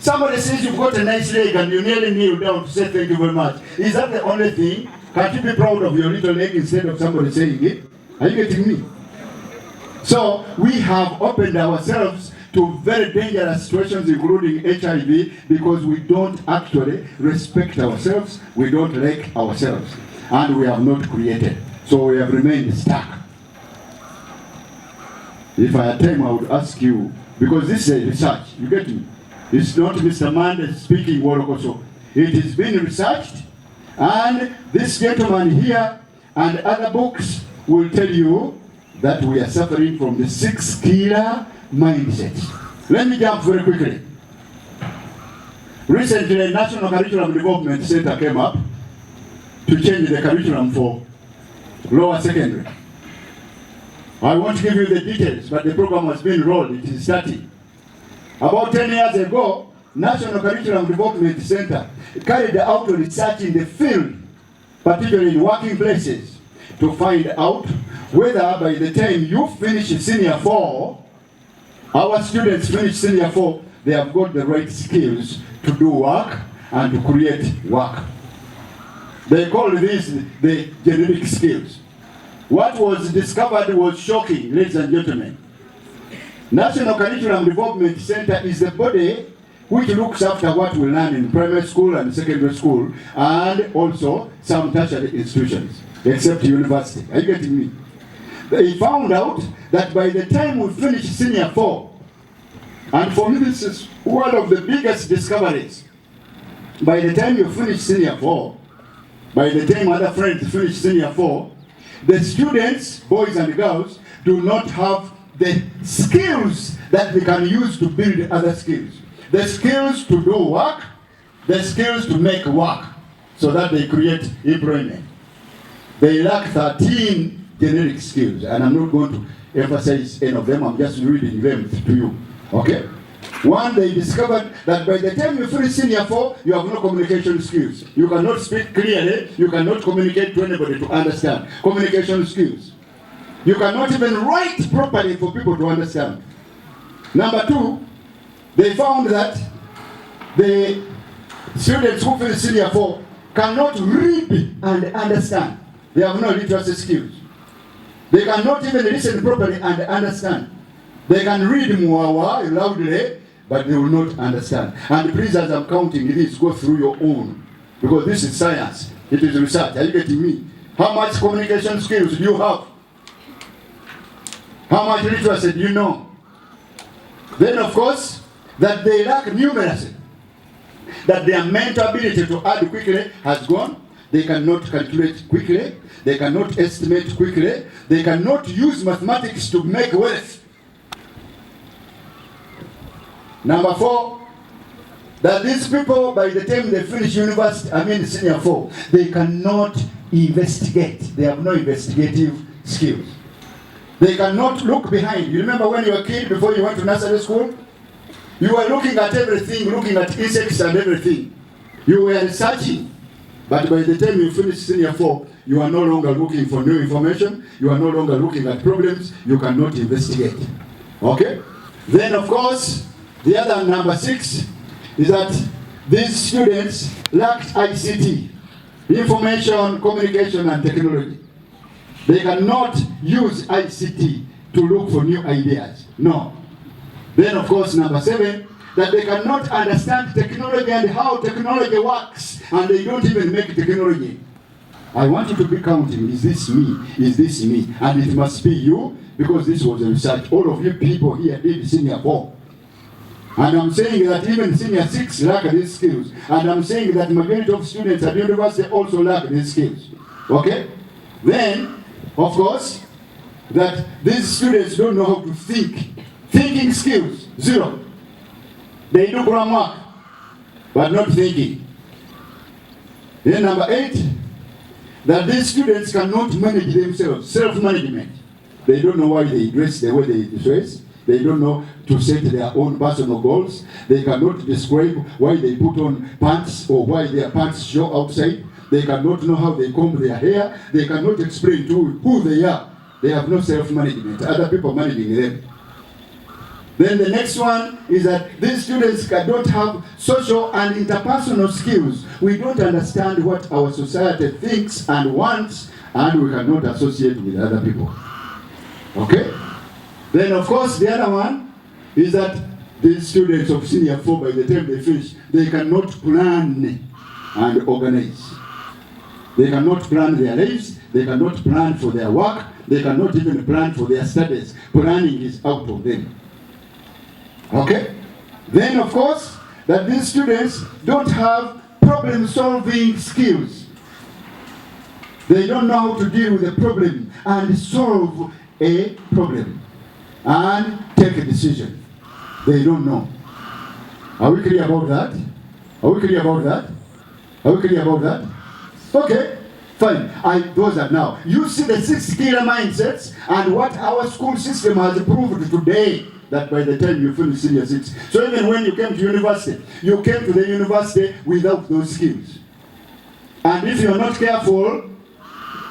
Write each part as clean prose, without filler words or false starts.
Somebody says you've got a nice leg and you nearly kneel down to say thank you very much. Is that the only thing? Can't you be proud of your little leg instead of somebody saying it? Are you getting me? So we have opened ourselves to very dangerous situations, including HIV, because we don't actually respect ourselves, we don't like ourselves, and we have not created. So we have remained stuck. If I had time, I would ask you, because this is a research, you get me? It's not Mr. Mande speaking Wolokoso. It is being researched, and this gentleman here and other books will tell you that we are suffering from the 6 killer mindset. Let me jump very quickly. Recently, the National Curriculum Development Center came up to change the curriculum for lower secondary. I won't give you the details, but the program has been rolled. It is starting. About 10 years ago, National Curriculum Development Center carried out research in the field, particularly in working places, to find out whether by the time you finish senior 4, our students finish senior 4, they have got the right skills to do work and to create work. They call these the generic skills. What was discovered was shocking, ladies and gentlemen. National Curriculum Development Center is the body which looks after what we learn in primary school and secondary school, and also some tertiary institutions, except university. Are you getting me? They found out that by the time we finish senior 4, and for me this is one of the biggest discoveries, by the time you finish senior 4, by the time other friends finish senior 4, the students, boys and girls, do not have the skills that they can use to build other skills. The skills to do work, the skills to make work, so that they create employment. They lack 13 generic skills, and I'm not going to emphasize any of them, I'm just reading them to you. Okay? One, they discovered that by the time you finish senior 4, you have no communication skills. You cannot speak clearly, you cannot communicate to anybody to understand. Communication skills. You cannot even write properly for people to understand. Number 2, they found that the students who finish senior 4 cannot read and understand. They have no literacy skills. They cannot even listen properly and understand. They can read muawa loudly, but they will not understand. And please, as I'm counting this, go through your own, because this is science. It is research. Are you getting me? How much communication skills do you have? How much literacy do you know? Then, of course, that they lack numeracy. That their mental ability to add quickly has gone. They cannot calculate quickly. They cannot estimate quickly. They cannot use mathematics to make wealth. Number 4, that these people, by the time they finish university, senior 4, they cannot investigate. They have no investigative skills. They cannot look behind. You remember when you were a kid, before you went to nursery school? You were looking at everything, looking at insects and everything. You were researching. But by the time you finish senior 4, you are no longer looking for new information. You are no longer looking at problems. You cannot investigate. Okay? Then, of course, the other number 6 is that these students lacked ICT, information, communication, and technology. They cannot use ICT to look for new ideas. No. Then, of course, number 7, that they cannot understand technology and how technology works, and they don't even make technology. I want you to be counting, is this me? Is this me? And it must be you, because this was a research. All of you people here did senior 4. And I'm saying that even senior 6 lack these skills. And I'm saying that majority of students at university also lack these skills. Okay? Then, of course, that these students don't know how to think. Thinking skills, 0. They do grammar, but not thinking. Then number 8, that these students cannot manage themselves, self-management. They don't know why they dress the way they dress. They don't know to set their own personal goals. They cannot describe why they put on pants or why their pants show outside. They cannot know how they comb their hair. They cannot explain to who they are. They have no self-management. Other people managing them. Then the next one is that these students don't have social and interpersonal skills. We don't understand what our society thinks and wants, and we cannot associate with other people. Okay? Then of course the other one is that these students of senior 4, by the time they finish, they cannot plan and organize. They cannot plan their lives, they cannot plan for their work, they cannot even plan for their studies. Planning is out of them. Okay? Then of course, that these students don't have problem-solving skills. They don't know how to deal with a problem and solve a problem and take a decision. They don't know. Are we clear about that? Are we clear about that? Are we clear about that? Okay, fine. Those are now. You see the 6 killer mindsets and what our school system has proved today, that by the time you finish senior 6. So even when you came to university, you came to the university without those skills. And if you are not careful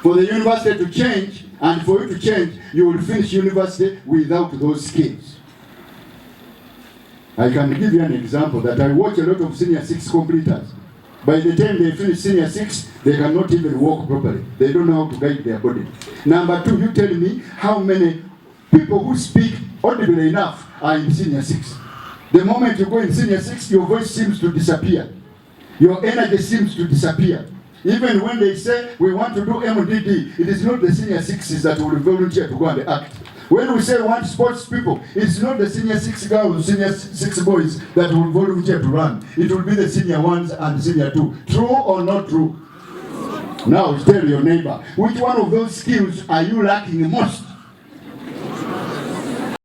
for the university to change, and for you to change, you will finish university without those skills. I can give you an example that I watch a lot of senior 6 completers. By the time they finish senior 6, they cannot even walk properly. They don't know how to guide their body. Number 2, you tell me how many people who speak audibly enough are in senior 6. The moment you go in senior 6, your voice seems to disappear. Your energy seems to disappear. Even when they say we want to do MDD, it is not the senior 6s that will volunteer to go and act. When we say we want sports people, it's not the senior 6 girls, senior 6 boys that will volunteer to run. It will be the senior 1s and senior 2. True or not true? Now tell your neighbor, which one of those skills are you lacking most?